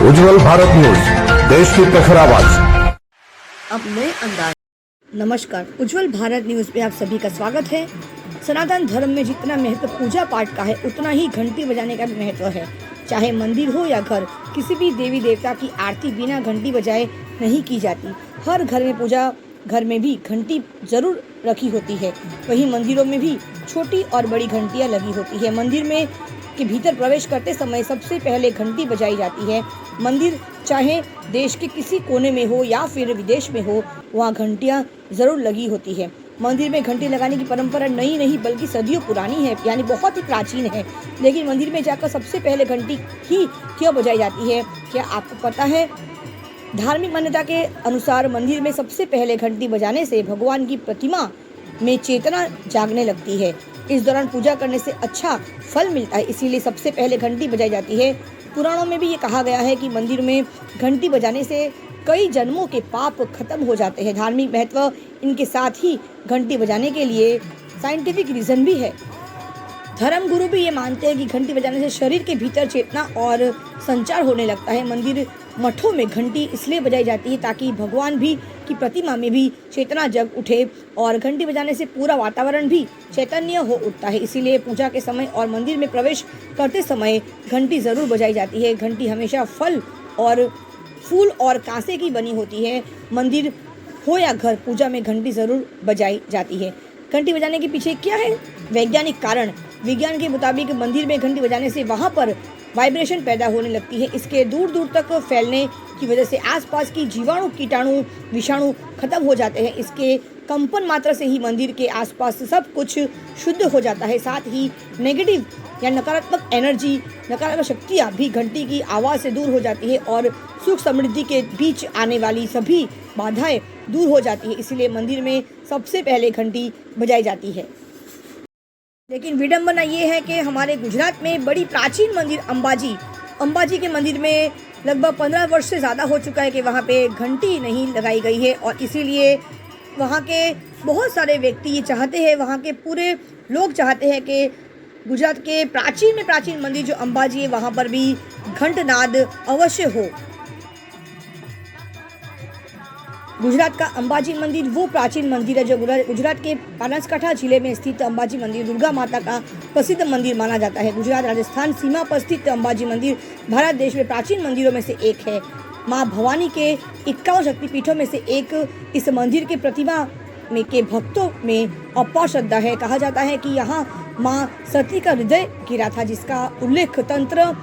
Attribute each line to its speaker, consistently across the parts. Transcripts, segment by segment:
Speaker 1: उज्जवल Bharat news, देश की प्रखर आवाज।
Speaker 2: अब नए अंदाज। नमस्कार, उज्जवल भारत न्यूज में आप सभी का स्वागत है। सनातन धर्म में जितना महत्व पूजा पाठ का है, उतना ही घंटी बजाने का भी महत्व है। चाहे मंदिर हो या घर, किसी भी देवी देवता की आरती बिना घंटी बजाए नहीं की जाती। हर घर में पूजा घर में भी घंटी जरूर रखी होती है। वहीं मंदिरों में भी छोटी और बड़ी घंटियां लगी होती है। मंदिर में के भीतर प्रवेश करते समय सबसे पहले घंटी बजाई जाती है। मंदिर चाहे देश के किसी कोने में हो या फिर विदेश में हो, वहाँ घंटियाँ जरूर लगी होती है। मंदिर में घंटी लगाने की परंपरा नई नहीं बल्कि सदियों पुरानी है, यानी बहुत ही प्राचीन है। लेकिन मंदिर में जाकर सबसे पहले घंटी ही क्यों बजाई जाती है, क्या आपको पता है? धार्मिक मान्यता के अनुसार मंदिर में सबसे पहले घंटी बजाने से भगवान की प्रतिमा में चेतना जागने लगती है। इस दौरान पूजा करने से अच्छा फल मिलता है, इसीलिए सबसे पहले घंटी बजाई जाती है। पुराणों में भी ये कहा गया है कि मंदिर में घंटी बजाने से कई जन्मों के पाप खत्म हो जाते हैं। धार्मिक महत्व इनके साथ ही घंटी बजाने के लिए साइंटिफिक रीज़न भी है। धर्म गुरु भी ये मानते हैं कि घंटी बजाने से शरीर के भीतर चेतना और संचार होने लगता है। मंदिर मठों में घंटी इसलिए बजाई जाती है ताकि भगवान भी की प्रतिमा में भी चेतना जग उठे, और घंटी बजाने से पूरा वातावरण भी चैतन्य हो उठता है। इसीलिए पूजा के समय और मंदिर में प्रवेश करते समय घंटी ज़रूर बजाई जाती है। घंटी हमेशा फल और फूल और कांसे की बनी होती है। मंदिर हो या घर, पूजा में घंटी ज़रूर बजाई जाती है। घंटी बजाने के पीछे क्या है वैज्ञानिक कारण? विज्ञान के मुताबिक मंदिर में घंटी बजाने से वहाँ पर वाइब्रेशन पैदा होने लगती है। इसके दूर दूर तक फैलने की वजह से आसपास की जीवाणु, कीटाणु, विषाणु खत्म हो जाते हैं। इसके कंपन मात्रा से ही मंदिर के आसपास सब कुछ शुद्ध हो जाता है। साथ ही नेगेटिव या नकारात्मक एनर्जी, नकारात्मक शक्तियाँ भी घंटी की आवाज़ से दूर हो जाती है और सुख समृद्धि के बीच आने वाली सभी बाधाएं दूर हो जाती है। इसीलिए मंदिर में सबसे पहले घंटी बजाई जाती है। लेकिन विडंबना ये है कि हमारे गुजरात में बड़ी प्राचीन मंदिर अंबाजी के मंदिर में लगभग 15 वर्ष से ज़्यादा हो चुका है कि वहाँ पे घंटी नहीं लगाई गई है, और इसीलिए वहाँ के बहुत सारे व्यक्ति ये चाहते हैं, वहाँ के पूरे लोग चाहते हैं कि गुजरात के प्राचीन में प्राचीन मंदिर जो अंबाजी है, वहाँ पर भी घंटनाद अवश्य हो। गुजरात का अंबाजी मंदिर वो प्राचीन मंदिर है जो गुजरात के बनासकांठा जिले में स्थित अंबाजी मंदिर दुर्गा माता का प्रसिद्ध मंदिर माना जाता है। गुजरात राजस्थान सीमा पर स्थित अंबाजी मंदिर भारत देश में प्राचीन मंदिरों में से एक है। माँ भवानी के 51 शक्तिपीठों में से एक इस मंदिर के प्रतिमा में के भक्तों में अपार श्रद्धा है। कहा जाता है कि यहाँ माँ सती का हृदय गिरा था, जिसका उल्लेख तंत्र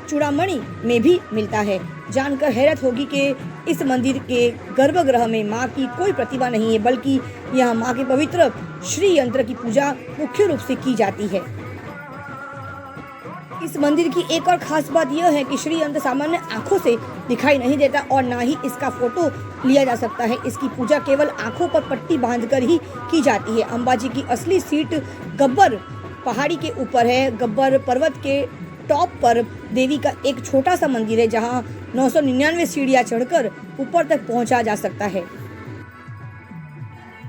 Speaker 2: चूड़ामणि में भी मिलता है। जानकर हैरत होगी कि इस मंदिर के गर्भगृह में माँ की कोई प्रतिमा नहीं है, बल्कि यहाँ माँ के पवित्र श्री यंत्र की पूजा मुख्य रूप से की जाती है। इस मंदिर की एक और खास बात यह है कि श्री यंत्र सामान्य आंखों से दिखाई नहीं देता और ना ही इसका फोटो लिया जा सकता है। इसकी पूजा केवल आंखों पर पट्टी बांधकर ही की जाती है। अंबाजी की असली सीट गब्बर पहाड़ी के ऊपर है। गब्बर पर्वत के टॉप पर देवी का एक छोटा सा मंदिर है, जहां 999 सीढ़ियां चढ़कर ऊपर तक पहुंचा जा सकता है।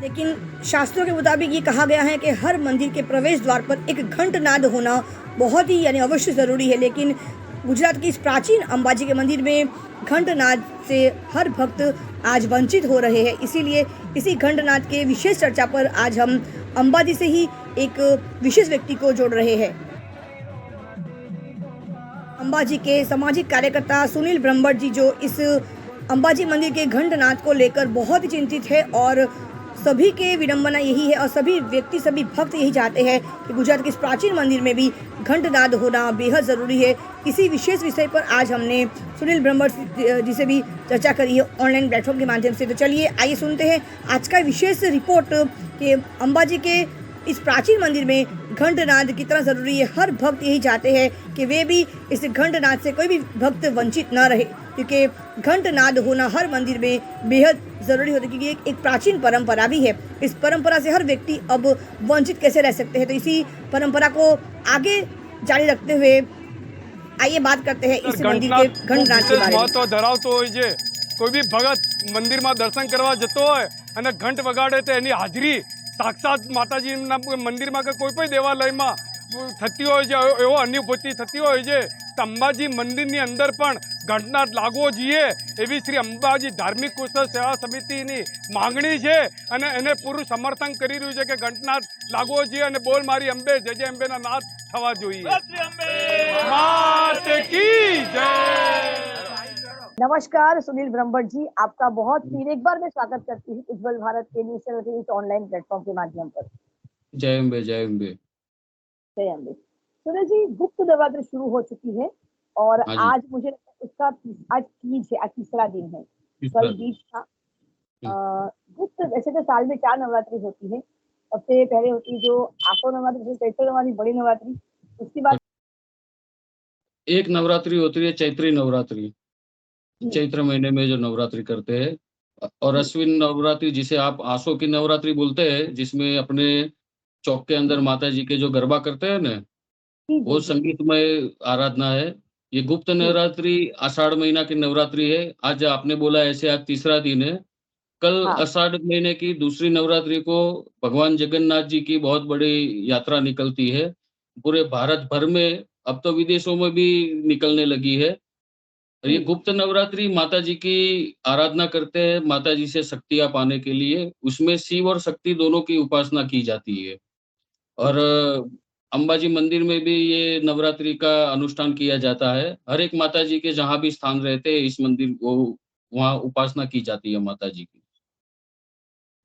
Speaker 2: लेकिन शास्त्रों के मुताबिक ये कहा गया है कि हर मंदिर के प्रवेश द्वार पर एक घंटनाद होना बहुत ही यानी अवश्य ज़रूरी है। लेकिन गुजरात की इस प्राचीन अंबाजी के मंदिर में घंटनाद से हर भक्त आज वंचित हो रहे हैं। इसीलिए इसी घंटनाद के विशेष चर्चा पर आज हम अंबाजी से ही एक विशेष व्यक्ति को जोड़ रहे हैं। अंबाजी के सामाजिक कार्यकर्ता सुनील ब्रह्मभट्ट जी, जो इस अंबाजी मंदिर के घंटनाद को लेकर बहुत ही चिंतित है, और सभी के विडंबना यही है और सभी व्यक्ति, सभी भक्त यही चाहते हैं कि गुजरात के इस प्राचीन मंदिर में भी घंटनाद होना बेहद ज़रूरी है। इसी विशेष विषय पर आज हमने सुनील ब्रह्मभट्ट जी से भी चर्चा करी है ऑनलाइन प्लेटफॉर्म के माध्यम से। तो चलिए आइए सुनते हैं आज का विशेष रिपोर्ट कि अंबाजी के इस प्राचीन मंदिर में घंटनाद कितना ज़रूरी है। हर भक्त यही चाहते हैं कि वे भी इस घंटनाद से कोई भी भक्त वंचित न रहे, क्योंकि घंटनाद होना हर मंदिर में बेहद ज़रूरी होता है, क्योंकि एक प्राचीन परंपरा भी है। इस परंपरा से हर व्यक्ति अब वंचित कैसे रह सकते हैं। तो इसी परंपरा को आगे जारी रखते हुए आइए बात करते हैं इस मंदिर के घंटनाद के बारे में।
Speaker 3: महत्व धरावतो होय छे। कोई भी भगत मंदिर में दर्शन करवा जतो होय अने घंट वगाड़े तो एनी हाजरी साक्षात माताजी मंदिर में कोई देवालय में थती हो एवो अनुभूति थती हो અંબાજી મંદિરની અંદર પણ ઘંટનાદ લાગવો જોઈએ એવી શ્રી અંબાજી ધાર્મિક ઉત્સવ સેવા સમિતિની માંગણી છે અને એને પૂરું સમર્થન કરી રહ્યું છે કે ઘંટનાદ લાગવો જોઈએ અને બોલ મારી અંબે જય અંબેના નાદ થવા જોઈએ. માત કી જય.
Speaker 2: नमस्कार, सुनील ब्रह्मभट्ट जी, आपका बहुत फिर एक बार मैं स्वागत करती हूँ उज्जवल भारत के न्यूज चैनल के इस ऑनलाइन प्लेटफॉर्म के माध्यम पर.
Speaker 4: जय अम्बे जय अम्बे।
Speaker 2: जय अम्बे. सुनील जी, गुप्त नवरात्र शुरू हो चुकी है और
Speaker 4: हाँ जी।
Speaker 2: आज मुझे लगता है उसका आज तीज है, आज तीसरा दिन है.
Speaker 4: तीसरा
Speaker 2: कल
Speaker 4: दिन।
Speaker 2: बीज था. गुप्त वैसे तो साल में 4 नवरात्रि होती है. सबसे पहले होती है जो आसो नवरात्रि, फिर चैत्र नवरात्रि, बड़ी नवरात्रि. उसके बाद
Speaker 4: एक नवरात्रि होती है चैत्री नवरात्रि, चैत्र महीने में जो नवरात्रि करते हैं, और अश्विन नवरात्रि जिसे आप आसो की नवरात्रि बोलते हैं, जिसमें अपने चौक के अंदर माता जी के जो गरबा करते हैं ना,
Speaker 2: जी,
Speaker 4: वो
Speaker 2: जी, जी.
Speaker 4: संगीतमय आराधना है। ये गुप्त नवरात्रि आषाढ़ महीना की नवरात्रि है। आज आपने बोला ऐसे आज तीसरा दिन है। कल
Speaker 2: हाँ.
Speaker 4: आषाढ़ महीने की दूसरी नवरात्रि को भगवान जगन्नाथ जी की बहुत बड़ी यात्रा निकलती है। पूरे भारत भर में, अब तो विदेशों में भी निकलने लगी है। और ये गुप्त नवरात्रि माता जी की आराधना करते हैं, माता जी से शक्तियाँ पाने के लिए। उसमें शिव और शक्ति दोनों की उपासना की जाती है। और अंबाजी मंदिर में भी ये नवरात्रि का अनुष्ठान किया जाता है। हर एक माता जी के जहाँ भी स्थान रहते हैं, इस मंदिर को वहाँ उपासना की जाती है माता जी की।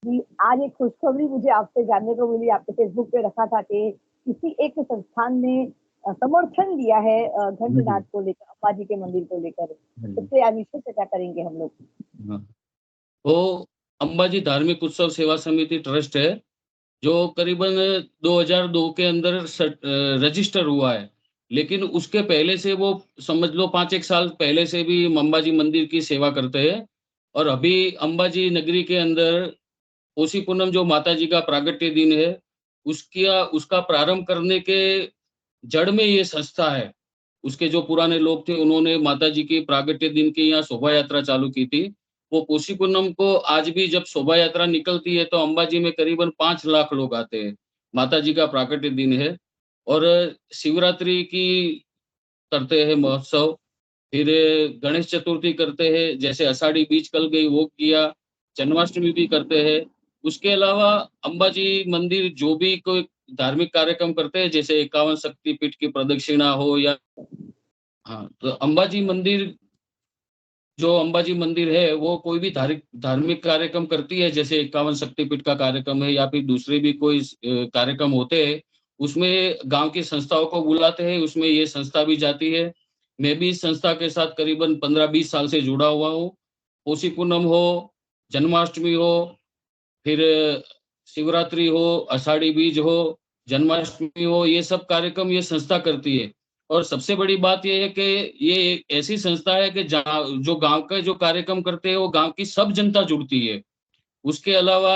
Speaker 2: जी, आज एक खुशखबरी मुझे आपसे जानने को मिली. आपके फेसबुक पे रखा था कि किसी एक संस्थान ने समर्थन दिया है घंटनाद को लेकर, अम्बाजी के मंदिर को लेकर. इससे आज विशेष चर्चा करेंगे हम लोग.
Speaker 4: हाँ। वो अंबाजी धार्मिक उत्सव सेवा समिति ट्रस्ट है, जो करीबन 2002 के अंदर रजिस्टर हुआ है। लेकिन उसके पहले से वो समझ लो 5-1 साल पहले से भी अंबाजी मंदिर की सेवा करते हैं। और अभी अंबाजी नगरी के अंदर पोषी पूनम जो माता जी का प्रागट्य दिन है, उसका प्रारंभ करने के जड़ में ये संस्था है। उसके जो पुराने लोग थे, उन्होंने माता जी की प्रागट्य दिन की यहाँ शोभा यात्रा चालू की थी। वो पोषी पूनम को आज भी जब शोभा यात्रा निकलती है, तो अंबाजी में करीबन 5 लाख लोग आते हैं। माता जी का प्रागट्य दिन है। और शिवरात्रि की करते हैं महोत्सव, फिर गणेश चतुर्थी करते हैं, जैसे आषाढ़ी बीज कल गई वो किया, जन्माष्टमी भी करते हैं। उसके अलावा अंबाजी मंदिर जो भी कोई धार्मिक कार्यक्रम करते हैं, जैसे 51 शक्तिपीठ की प्रदक्षिणा हो या हाँ, तो अंबाजी मंदिर है, वो कोई भी धार्मिक कार्यक्रम करती है, जैसे 51 शक्तिपीठ का कार्यक्रम है या फिर दूसरे भी कोई कार्यक्रम होते हैं, उसमें गांव की संस्थाओं को बुलाते हैं, उसमें ये संस्था भी जाती है। मैं भी इस संस्था के साथ करीबन 15-20 साल से जुड़ा हुआ हूँ। पोषी पूनम हो, जन्माष्टमी हो, फिर शिवरात्रि हो, आषाढ़ी बीज हो, जन्माष्टमी हो, ये सब कार्यक्रम ये संस्था करती है। और सबसे बड़ी बात ये है कि ये एक ऐसी संस्था है कि जहाँ जो गांव का जो कार्यक्रम करते हैं, वो गांव की सब जनता जुड़ती है। उसके अलावा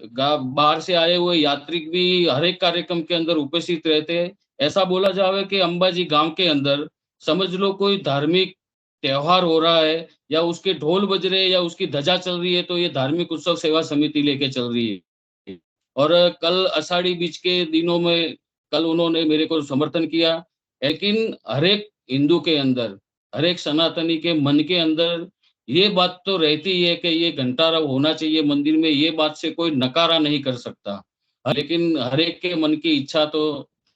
Speaker 4: बाहर से आए हुए यात्रिक भी हर एक कार्यक्रम के अंदर उपस्थित रहते हैं। ऐसा बोला जावे कि अंबाजी गांव के अंदर समझ लो कोई धार्मिक त्योहार हो रहा है, या उसके ढोल बज रहे हैं, या उसकी ध्वजा चल रही है, तो ये धार्मिक उत्सव सेवा समिति लेके चल रही है। और कल आषाढ़ी बीज के दिनों में कल उन्होंने मेरे को समर्थन किया। लेकिन हर एक हिंदू के अंदर, हर एक सनातनी के मन के अंदर ये बात तो रहती है कि ये घंटारा होना चाहिए मंदिर में, ये बात से कोई नकारा नहीं कर सकता। लेकिन हर एक के मन की इच्छा तो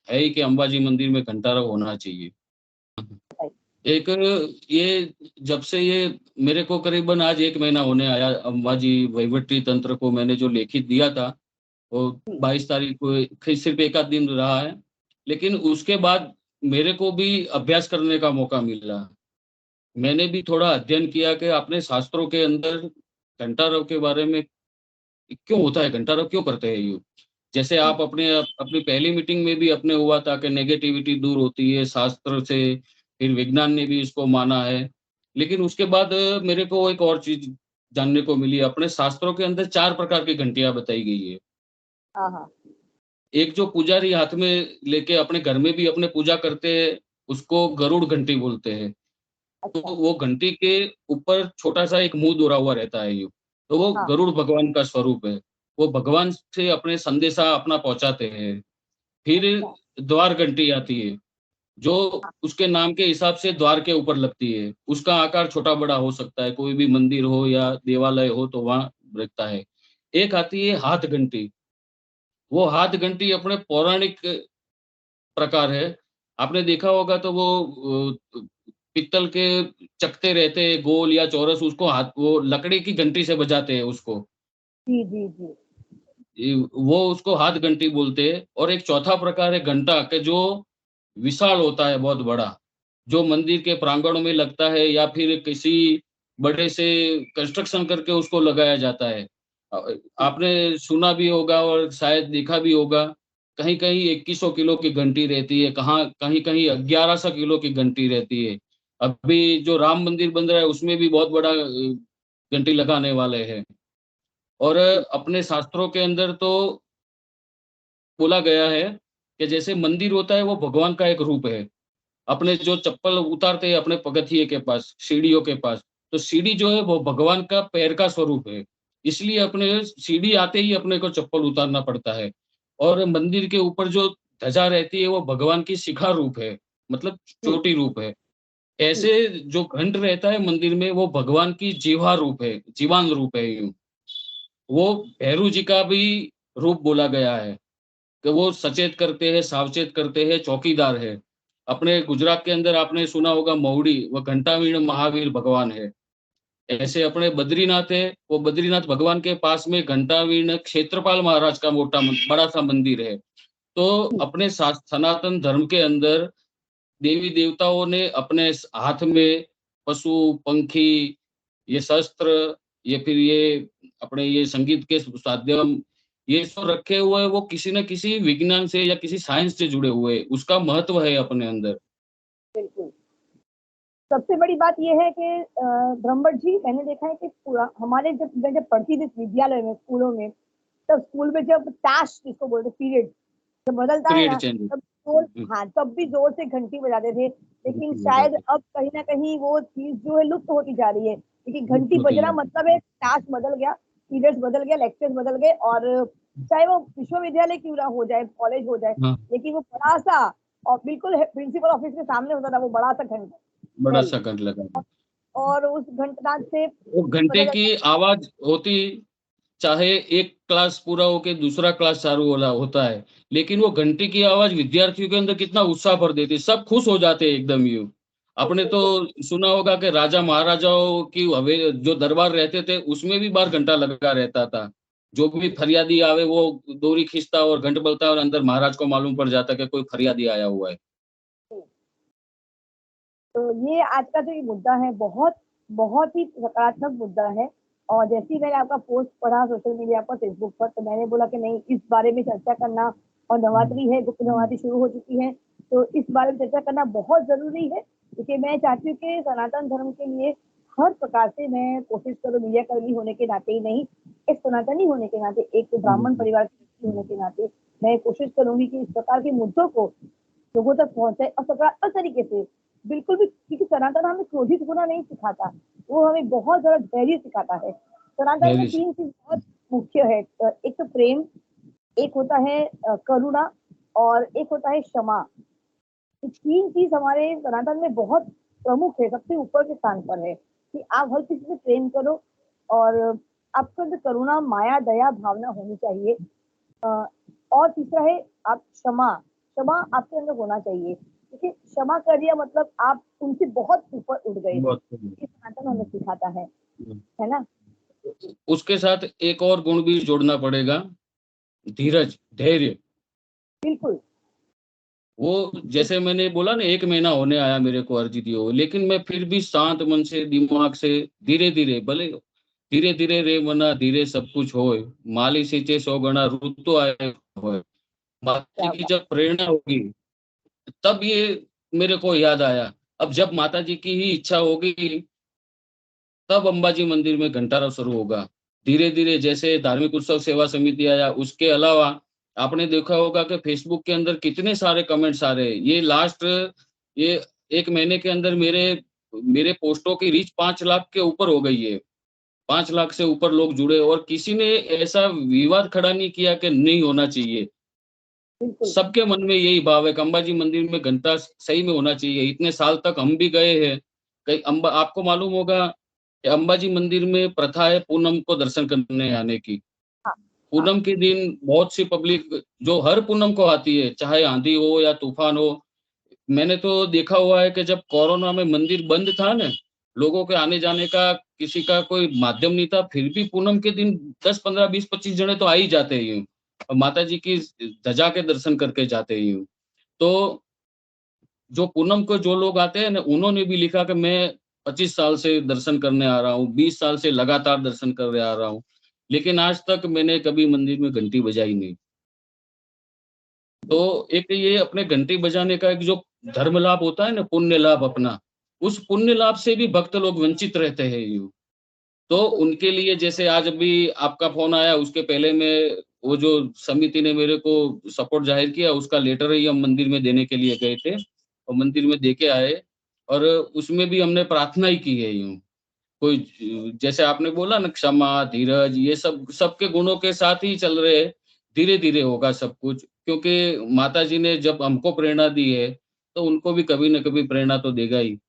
Speaker 4: है ही कि अंबाजी मंदिर में घंटारा होना चाहिए। एक ये जब से ये मेरे को करीबन आज 1 महीना होने आया, अंबाजी वहीवटी तंत्र को मैंने जो लिखित दिया था, वो 22 तारीख को सिर्फ 1 आध दिन रहा है। लेकिन उसके बाद मेरे को भी अभ्यास करने का मौका मिला। मैंने भी थोड़ा अध्ययन किया कि अपने शास्त्रों के अंदर घंटारव के बारे में क्यों होता है, घंटारव क्यों करते हैं ये। जैसे आप अपनी पहली मीटिंग में भी अपने हुआ था कि नेगेटिविटी दूर होती है शास्त्र से, फिर विज्ञान ने भी इसको माना है। लेकिन उसके बाद मेरे को एक और चीज जानने को मिली। अपने शास्त्रों के अंदर 4 प्रकार की घंटियां बताई गई है।
Speaker 2: हाँ, हाँ.
Speaker 4: एक जो पुजारी हाथ में लेके अपने घर में भी अपने पूजा करते हैं, उसको गरुड़ घंटी बोलते हैं। तो
Speaker 2: अच्छा.
Speaker 4: वो घंटी के ऊपर छोटा सा एक मुंह दौरा हुआ रहता है यूं, तो वो
Speaker 2: हाँ.
Speaker 4: गरुड़ भगवान का स्वरूप है। वो भगवान से अपने संदेशा अपना पहुंचाते हैं। फिर
Speaker 2: अच्छा.
Speaker 4: द्वार घंटी आती है। जो उसके नाम के हिसाब से द्वार के ऊपर लगती है। उसका आकार छोटा बड़ा हो सकता है, कोई भी मंदिर हो या देवालय हो तो वहां रखता है। एक आती है हाथ घंटी। वो हाथ घंटी अपने पौराणिक प्रकार है। आपने देखा होगा तो वो पित्तल के चकते रहते हैं गोल या चौरस, उसको हाथ वो लकड़ी की घंटी से बजाते हैं उसको।
Speaker 2: जी जी जी।
Speaker 4: वो उसको हाथ घंटी बोलते हैं। और एक चौथा प्रकार है घंटा के जो विशाल होता है, बहुत बड़ा, जो मंदिर के प्रांगणों में लगता है या फिर किसी बड़े से कंस्ट्रक्शन करके उसको लगाया जाता है। आपने सुना भी होगा और शायद देखा भी होगा, कहीं-कहीं 2100 किलो की घंटी रहती है, कहाँ कहीं-कहीं 1100 किलो की घंटी रहती है। अभी जो राम मंदिर बन रहा है उसमें भी बहुत बड़ा घंटी लगाने वाले हैं। और अपने शास्त्रों के अंदर तो बोला गया है कि जैसे मंदिर होता है वो भगवान का एक रूप है। अपने जो चप्पल उतारते हैं अपने पगथिये के पास, सीढ़ियों के पास, तो सीढ़ी जो है वो भगवान का पैर का स्वरूप है। इसलिए अपने सीढ़ी आते ही अपने को चप्पल उतारना पड़ता है। और मंदिर के ऊपर जो ध्वजा रहती है वो भगवान की शिखा रूप है, मतलब
Speaker 2: जी
Speaker 4: चोटी रूप है।
Speaker 2: जी।
Speaker 4: ऐसे जो घंट रहता है मंदिर में वो भगवान की जीवा रूप है, जीवांग रूप है यूँ। वो भैरू जी का भी रूप बोला गया है। कि वो सचेत करते हैं, सावचेत करते हैं, चौकीदार है। अपने गुजरात के अंदर आपने सुना होगा महुड़ी, वो घंटावीण महावीर भगवान है। ऐसे अपने बद्रीनाथ है, वो बद्रीनाथ भगवान के पास में घंटावीण क्षेत्रपाल महाराज का बड़ा-सा मंदिर है। तो अपने सनातन धर्म के अंदर देवी-देवताओं ने अपने हाथ में पशु, पंखी, ये शस्त्र, ये फिर ये अपने ये संगीत के साध्यम, ये सब रखे हुए हैं, वो किसी न किसी विज्ञान से या किसी साइंस से जुड़े हुए हैं। उसका महत्व है अपने अंदर।
Speaker 2: बिल्कुल। सबसे बड़ी बात ये है कि ब्रह्मभट्ट जी, मैंने देखा है कि पूरा हमारे मैं जब पढ़ती थी विद्यालय में, स्कूलों में, तब स्कूल में जब ताश जिसको बोलते पीरियड जब बदलता है
Speaker 4: पीरियड
Speaker 2: ना,
Speaker 4: चेंज।
Speaker 2: तब जोर,
Speaker 4: हुँ,
Speaker 2: हाँ, तब भी जोर से घंटी बजाते थे। लेकिन
Speaker 4: बिल्कुल
Speaker 2: शायद
Speaker 4: बजाते।
Speaker 2: अब कहीं न कहीं वो चीज़ जो है लुप्त होती जा रही है। क्योंकि
Speaker 4: लुप्त
Speaker 2: घंटी
Speaker 4: होती
Speaker 2: बजना
Speaker 4: जा रही
Speaker 2: मतलब है ताश बदल गया, पीरियड्स बदल गया, लेक्चर्स बदल गए और चाहे वो विश्वविद्यालय क्यों ना हो जाए, कॉलेज हो जाए,
Speaker 4: है। हाँ,
Speaker 2: लेकिन वो बड़ा-सा और बिल्कुल है प्रिंसिपल ऑफिस के सामने होता था वो बड़ा-सा घंटा, बेल,
Speaker 4: बड़ा-सा घंट लगा था।
Speaker 2: और उस घंटनाद से
Speaker 4: वो
Speaker 2: पता
Speaker 4: घंटे
Speaker 2: चलता
Speaker 4: की आवाज़ होती, चाहे एक क्लास पूरा होके दूसरा क्लास चालू होला होता है, लेकिन वो घंटी की आवाज़ विद्यार्थियों के अंदर कितना उत्साह भर देती है, सब खुश हो जाते हैं एकदम यूँ। आपने तो सुना होगा कि राजा महाराजाओं की जो दरबार रहते थे, उसमें भी बाहर घंटा लगा रहता था। जो भी फरियादी आवे वो डोरी खींचता और घंट बजता और अंदर महाराज को मालूम पड़ जाता कि कोई फरियादी आया हुआ है।
Speaker 2: है। तो ये आज का जो ये मुद्दा है बहुत बहुत ही सकारात्मक मुद्दा है। और जैसे ही मैंने आपका पोस्ट पढ़ा सोशल मीडिया पर, फेसबुक पर, तो मैंने बोला कि नहीं, इस बारे में चर्चा करना, और नवरात्रि है, गुप्त नवरात्रि शुरू हो चुकी है, तो इस बारे में चर्चा करना बहुत जरूरी है। क्योंकि मैं चाहती हूँ कि सनातन धर्म के लिए हर प्रकार से मैं कोशिश करूँ, मीडिया कर्मी होने के नाते ही नहीं, एक सनातनी होने के नाते, एक ब्राह्मण परिवार की व्यक्ति होने के नाते मैं कोशिश करूंगी कि इस प्रकार के मुद्दों को लोगों तक पहुंचे और सकारात्मक तरीके से। बिल्कुल भी, क्योंकि सनातन हमें क्रोधित होना नहीं सिखाता, वो हमें बहुत ज्यादा धैर्य सिखाता है। सनातन में
Speaker 4: वेरी
Speaker 2: तीन चीज बहुत मुख्य है। एक तो प्रेम, एक होता है करुणा, और एक होता है क्षमा। ये तीन चीज हमारे सनातन में बहुत प्रमुख है, सबसे ऊपर के स्थान पर है कि आप हर किसी से प्रेम करो, और आपके अंदर करुणा, माया, दया भावना होनी चाहिए। अ, और तीसरा है आप क्षमा, क्षमा आपके अंदर होना चाहिए, क्योंकि क्षमा कर दिया मतलब आप उनसे बहुत ऊपर उठ गए हो।
Speaker 4: बहुत
Speaker 2: ये सनातन हमें सिखाता है ना?
Speaker 4: उसके साथ एक और गुण भी जोड़ना पड़ेगा, धीरज, धैर्य।
Speaker 2: बिल्कुल।
Speaker 4: वो जैसे मैंने बोला ना 1 महीना होने आया मेरे को अर्जी दिए हुए, लेकिन मैं फिर भी शांत मन से, दिमाग से धीरे-धीरे भले धीरे-धीरे रे मना धीरे सब कुछ होए, माली सींचे 100 गणा ऋतु आए होए। माता जी
Speaker 2: क्या
Speaker 4: की
Speaker 2: बात।
Speaker 4: जब प्रेरणा होगी, तब ये मेरे को याद आया। अब जब माता जी की ही इच्छा होगी, तब अंबाजी मंदिर में घंटारा शुरू होगा। धीरे-धीरे जैसे धार्मिक उत्सव सेवा समिति आया, उसके अलावा आपने देखा होगा कि फेसबुक के अंदर कितने सारे कमेंट्स आ रहे हैं। ये 1 महीने के अंदर मेरे मेरे पोस्टों की रीच 5 लाख के ऊपर हो गई है। 5 लाख से ऊपर लोग जुड़े और किसी ने ऐसा विवाद खड़ा नहीं किया कि नहीं होना चाहिए।
Speaker 2: बिल्कुल।
Speaker 4: सबके मन में यही भाव है कि अंबाजी मंदिर में घंटा सही में होना चाहिए। इतने साल तक हम भी गए हैं। कई अंबा आपको मालूम होगा कि अंबाजी मंदिर में प्रथा है पूनम को दर्शन करने आने की।
Speaker 2: हाँ, हाँ,
Speaker 4: पूनम के दिन बहुत सी पब्लिक जो हर पूनम को आती है, चाहे आंधी हो या तूफान हो। मैंने तो देखा हुआ है कि जब कोरोना में मंदिर बंद था ना, लोगों के आने-जाने का किसी का कोई माध्यम नहीं था, फिर भी पूनम के दिन 10, 15, 20, 25 जने तो आ ही जाते ही यूँ और माता जी की ध्वजा के दर्शन करके जाते ही यूँ। तो जो पूनम को जो लोग आते हैं ना, उन्होंने भी लिखा कि मैं 25 साल से दर्शन करने आ रहा हूँ, 20 साल से लगातार दर्शन कर आ रहा हूँ, लेकिन आज तक मैंने कभी मंदिर में घंटी बजाई नहीं। तो एक ये अपने घंटी बजाने का एक जो धर्म लाभ होता है ना, पुण्य लाभ अपना, उस पुण्य लाभ से भी भक्त लोग वंचित रहते हैं यूँ। तो उनके लिए जैसे आज अभी आपका फ़ोन आया, उसके पहले मैं वो जो समिति ने मेरे को सपोर्ट ज़ाहिर किया, उसका लेटर ही हम मंदिर में देने के लिए गए थे और मंदिर में दे के आए और उसमें भी हमने प्रार्थना ही की है यूँ। कोई जैसे आपने बोला ना क्षमा, धीरज ये सब सबके गुणों के साथ ही चल रहे हैं, धीरे-धीरे होगा सब कुछ क्योंकि माताजी ने जब हमको प्रेरणा दी है, तो उनको भी कभी न कभी प्रेरणा तो देगा ही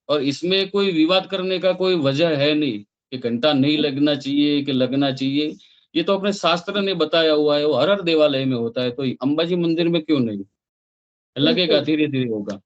Speaker 4: और इसमें कोई विवाद करने का कोई वजह है नहीं, कि घंटा नहीं लगना चाहिए कि लगना चाहिए। ये तो अपने शास्त्र ने बताया हुआ है, वो हर देवालय में होता है, तो अंबाजी मंदिर में क्यों नहीं? लगेगा,
Speaker 2: बिल्कुल।
Speaker 4: धीरे-धीरे होगा।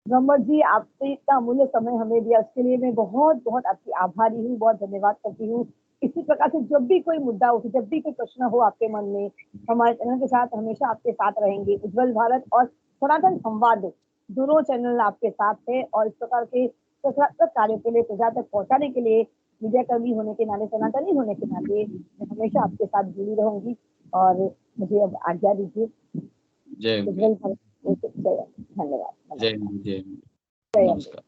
Speaker 2: ब्रह्मट जी, आपने इतना अमूल्य समय हमें दिया उसके लिए मैं बहुत-बहुत आपकी आभारी हूँ, बहुत धन्यवाद करती हूँ। इसी प्रकार से जब भी कोई मुद्दा उठे, जब भी कोई प्रश्न हो आपके मन में, हमारे चैनल के साथ हमेशा आपके साथ रहेंगे। उज्ज्वल भारत और सनातन संवाद दोनों चैनल आपके साथ है और इस प्रकार के सकारात्मक कार्यों के लिए प्रजा तक पहुँचाने के लिए मीडिया कर्मी होने के नाते, सनातनी होने के नाते मैं हमेशा आपके साथ जुड़ी रहूँगी और मुझे अब आज्ञा दीजिए।
Speaker 4: जय अम्बे,
Speaker 2: उज्ज्वल भारत, जय, धन्यवाद,
Speaker 4: जय
Speaker 2: नमस्कार,
Speaker 4: हिंद, जय हिंद।
Speaker 2: जय अम्बे।
Speaker 4: नमस्कार।